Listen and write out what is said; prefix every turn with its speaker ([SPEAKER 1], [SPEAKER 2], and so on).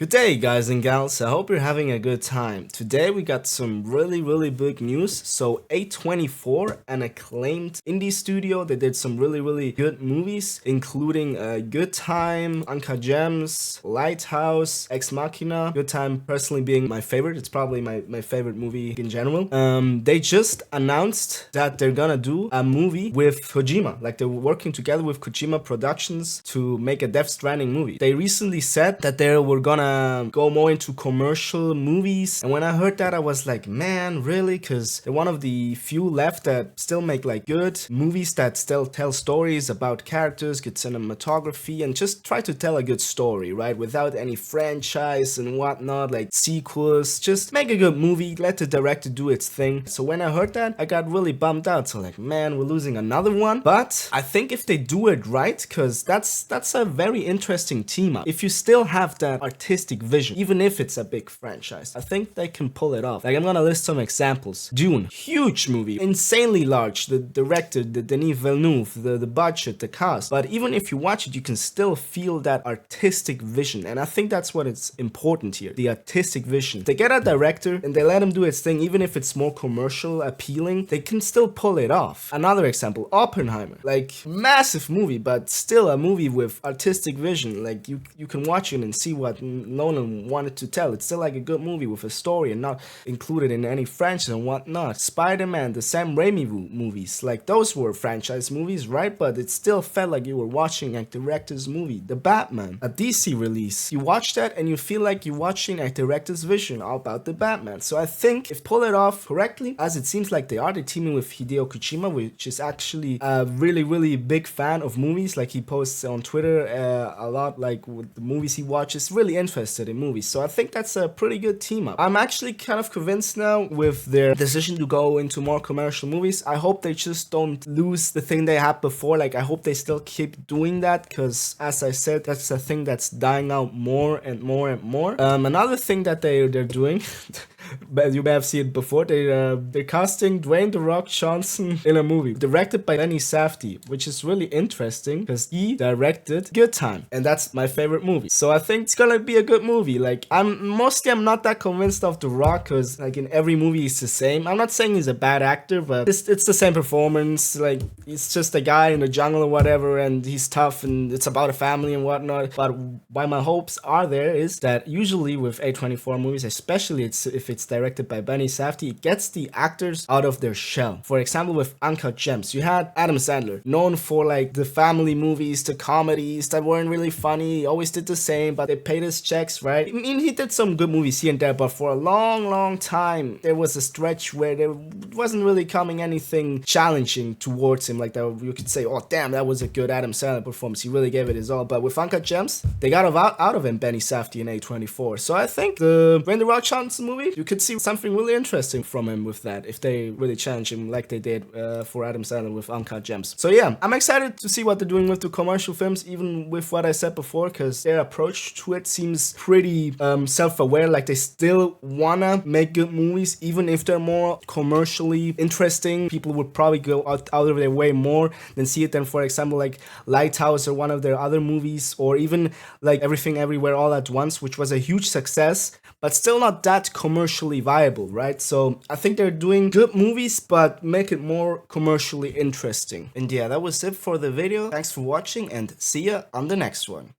[SPEAKER 1] Good day, guys and gals. I hope you're having a good time. Today we got some really big news. So A24, an acclaimed indie studio, they did some really good movies, including Good Time, Uncut Gems, Lighthouse, Ex Machina. Good Time personally being my favorite. It's probably my favorite movie in general. They just announced that they're gonna do a movie with Kojima. Like, they're working together with Kojima Productions to make a Death Stranding movie. They recently said that they were gonna go more into commercial movies, and when I heard that I was like, man, really? Because they're one of the few left that still make like good movies that still tell stories about characters, good cinematography, and just try to tell a good story, right? Without any franchise and whatnot, like sequels. Just make a good movie, let the director do its thing. So when I heard that, I got really bummed out. So like, man, we're losing another one. But I think if they do it right, because that's a very interesting team up. If you still have that artistic vision, even if it's a big franchise, I think they can pull it off. Like, I'm gonna list some examples. Dune, huge movie, insanely large. The director, the Denis Villeneuve, the budget, the cast. But even if you watch it, you can still feel that artistic vision, and I think that's what is important here. The artistic vision. They get a director and they let him do his thing, even if it's more commercial appealing, they can still pull it off. Another example, Oppenheimer. Like, massive movie, but still a movie with artistic vision. Like, you can watch it and see what Nolan wanted to tell. It's still like a good movie with a story and not included in any franchise and whatnot. Spider-Man, the Sam Raimi movies, like, those were franchise movies, right? But it still felt like you were watching a director's movie. The Batman, a DC release. You watch that and you feel like you're watching a director's vision about the Batman. So I think if pull it off correctly, as it seems like they are, they're teaming with Hideo Kojima, which is actually a really big fan of movies. Like, he posts on Twitter a lot, like, with the movies he watches. Really interested in movies, so I think that's a pretty good team up. I'm actually kind of convinced now with their decision to go into more commercial movies. I hope they just don't lose the thing they had before. Like, I hope they still keep doing that, because as I said, that's a thing that's dying out more and more. Another thing that they're doing but you may have seen it before, they're casting Dwayne "The Rock" Johnson in a movie directed by Benny Safdie, which is really interesting because he directed Good Time, and that's my favorite movie. So I think it's gonna be a good movie. Like, I'm not that convinced of The Rock, because like in every movie he's the same. I'm not saying he's a bad actor, but it's the same performance. Like, he's just a guy in the jungle or whatever, and he's tough, and it's about a family and whatnot. But why my hopes are there is that usually with A24 movies, especially if it's directed by Benny Safdie, it gets the actors out of their shell. For example, with Uncut Gems, you had Adam Sandler, known for like the family movies, the comedies that weren't really funny. He always did the same, but they paid his checks, right? I mean, he did some good movies here and there, but for a long time, there was a stretch where there wasn't really coming anything challenging towards him. Like, that you could say, oh damn, that was a good Adam Sandler performance. He really gave it his all. But with Uncut Gems, they got out of him Benny Safdie in A24. So I think the Dwayne "The Rock" Johnson movie, you could see something really interesting from him with that, if they really challenge him like they did for Adam Sandler with Uncut Gems. So yeah, I'm excited to see what they're doing with the commercial films, even with what I said before, because their approach to it seems pretty self-aware. Like, they still wanna make good movies, even if they're more commercially interesting. People would probably go out of their way more than see it than, for example, like Lighthouse or one of their other movies, or even like Everything Everywhere All at Once, which was a huge success, but still not that commercially viable, right? So I think they're doing good movies, but make it more commercially interesting. And yeah, that was it for the video. Thanks for watching, and see ya on the next one.